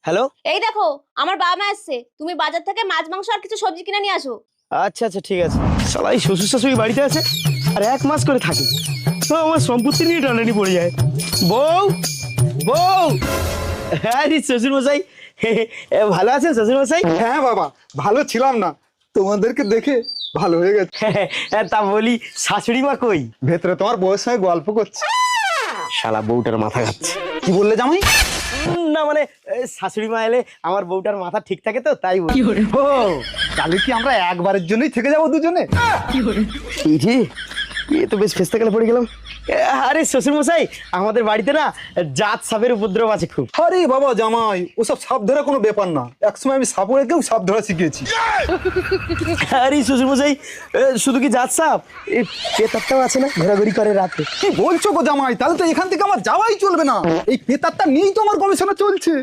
Hello. এই দেখো আমার বাবা মা আসছে, তুমি বাজার থেকে মাছ মাংস আর কিছু সবজি কিনে নিয়ে আসো। আচ্ছা আচ্ছা ঠিক আছে। শালা এই শ্বশুর শাশুড়ি বাড়িতে আছে আর 1 মাস করে থাকে, তো আমার সম্পত্তি নিয়ে টানানি পড়ে যায়। বউ বউ, হ্যাঁ রে শ্বশুর মশাই, ভালো আছেন শ্বশুর মশাই? হ্যাঁ বাবা, ভালো ছিলাম না, তোমাদেরকে দেখে ভালো হয়ে গেছে। তা বলি শাশুড়ি মা কই? ভেতরে তোমার বউয়ের সঙ্গে গল্প করছে। শালা বউটার মাথা খাচ্ছে। কি বললে জামাই? না মানে শাশুড়ি মা এলে আমার বউটার মাথা ঠিক থাকে তো তাই বলি। ও, তাহলে কি আমরা একবারের জন্যই থেকে যাবো দুজনে? এই রে, এ তো বেশ ফেস্তে গেলে পড়ে গেলাম। আরে শ্বশুর মশাই, আমাদের বাড়িতে না জাত সাপের উপদ্রব আছে খুব। আরে বাবা জামাই, ওসব সাপ ধরা কোনো ব্যাপার না, একসময় আমি সাপড়েকেও সাপ ধরা শিখেছি। আরে শ্বশুর মশাই, শুধু কি জাত সাপ, এই পেতারটাও আছে না, ঘোরাঘুরি করে রাতে। কি বলছো গো জামাই? তাহলে তো এখান থেকে আমার যাওয়াই চলবে না, এই পেতারটা নিয়েই তো আমার গবেষণা চলছে।